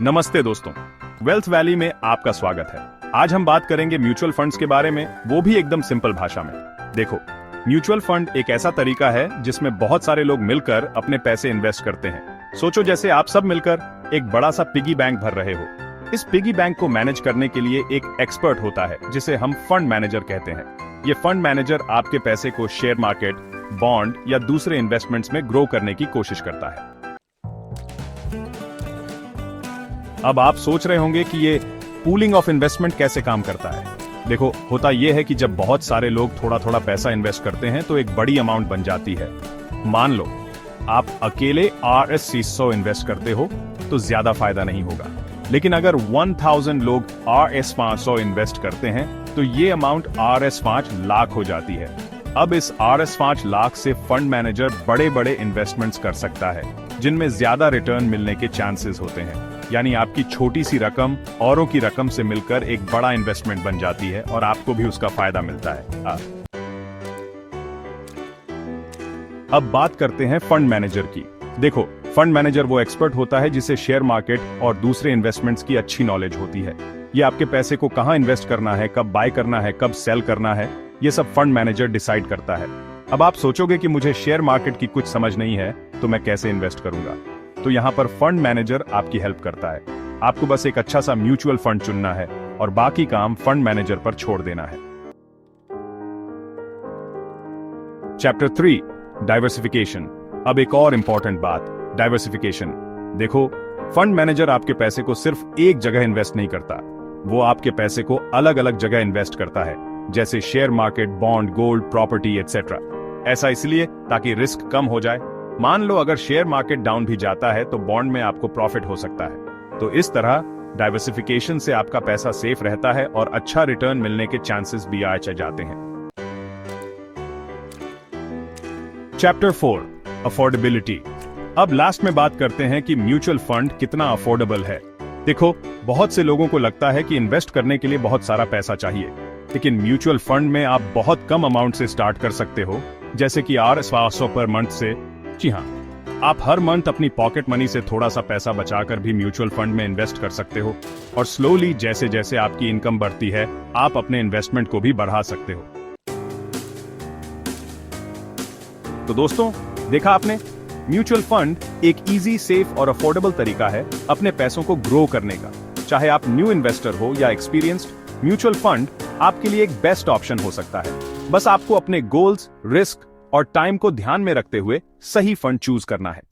नमस्ते दोस्तों, wealth valley में आपका स्वागत है। आज हम बात करेंगे म्यूचुअल फंड्स के बारे में, वो भी एकदम सिंपल भाषा में। देखो, म्यूचुअल फंड एक ऐसा तरीका है जिसमें बहुत सारे लोग मिलकर अपने पैसे इन्वेस्ट करते हैं। सोचो जैसे आप सब मिलकर एक बड़ा सा पिगी बैंक भर रहे हो। इस पिगी बैंक को मैनेज करने के लिए एक एक्सपर्ट होता है जिसे हम फंड मैनेजर कहते हैं। ये फंड मैनेजर आपके पैसे को शेयर मार्केट, बॉन्ड या दूसरे इन्वेस्टमेंट्स में ग्रो करने की कोशिश करता है। अब आप सोच रहे होंगे कि ये पूलिंग ऑफ इन्वेस्टमेंट कैसे काम करता है। देखो, होता यह है कि जब बहुत सारे लोग थोड़ा थोड़ा पैसा इन्वेस्ट करते हैं तो एक बड़ी अमाउंट बन जाती है। मान लो आप अकेले RS300 इन्वेस्ट करते हो तो ज्यादा फायदा नहीं होगा, लेकिन अगर 1000 लोग RS500 इन्वेस्ट करते हैं तो ये अमाउंट RS5 लाख हो जाती है। अब इस RS5 लाख से फंड मैनेजर बड़े बड़े इन्वेस्टमेंट्स कर सकता है जिनमें ज्यादा रिटर्न मिलने के चांसेस होते हैं। यानी आपकी छोटी सी रकम औरों की रकम से मिलकर एक बड़ा इन्वेस्टमेंट बन जाती है और आपको भी उसका फायदा मिलता है। अब बात करते हैं फंड मैनेजर की। देखो, फंड मैनेजर वो एक्सपर्ट होता है जिसे शेयर मार्केट और दूसरे इन्वेस्टमेंट्स की अच्छी नॉलेज होती है। ये आपके पैसे को कहां इन्वेस्ट करना है, कब बाय करना है, कब सेल करना है, ये सब फंड मैनेजर डिसाइड करता है। अब आप सोचोगे कि मुझे शेयर मार्केट की कुछ समझ नहीं है तो मैं कैसे इन्वेस्ट करूंगा। तो यहाँ पर फंड मैनेजर आपकी हेल्प करता है। आपको बस एक अच्छा सा म्यूचुअल फंड चुनना है और बाकी काम फंड मैनेजर पर छोड़ देना है। Chapter 3, diversification. अब एक और इंपॉर्टेंट बात, डाइवर्सिफिकेशन। देखो, फंड मैनेजर आपके पैसे को सिर्फ एक जगह इन्वेस्ट नहीं करता, वो आपके पैसे को अलग अलग जगह इन्वेस्ट करता है, जैसे share market, bond, gold, property etcetera. ऐसा इसलिए ताकि रिस्क कम हो जाए। मान लो अगर शेयर मार्केट डाउन भी जाता है तो बॉन्ड में आपको प्रॉफिट हो सकता है। तो इस तरह डाइवर्सिफिकेशन से आपका पैसा सेफ रहता है और अच्छा रिटर्न मिलने के चांसेस भी आ जाते हैं। Chapter 4, affordability. अब लास्ट में बात करते हैं कि म्यूचुअल फंड कितना अफोर्डेबल है। देखो, बहुत से लोगों को लगता है कि इन्वेस्ट करने के लिए बहुत सारा पैसा चाहिए, लेकिन म्यूचुअल फंड में आप बहुत कम अमाउंट से स्टार्ट कर सकते हो, जैसे कि RS500 पर मंथ से। जी हाँ, आप हर मंथ अपनी पॉकेट मनी से थोड़ा सा पैसा बचाकर भी म्यूचुअल फंड में इन्वेस्ट कर सकते हो और स्लोली जैसे जैसे आपकी इनकम बढ़ती है आप अपने इन्वेस्टमेंट को भी बढ़ा सकते हो। तो दोस्तों, देखा आपने, म्यूचुअल फंड एक इजी, सेफ और अफोर्डेबल तरीका है अपने पैसों को ग्रो करने का। चाहे आप न्यू इन्वेस्टर हो या एक्सपीरियंस्ड, म्यूचुअल फंड आपके लिए एक बेस्ट ऑप्शन हो सकता है। बस आपको अपने गोल्स, रिस्क और टाइम को ध्यान में रखते हुए सही फंड चूज करना है।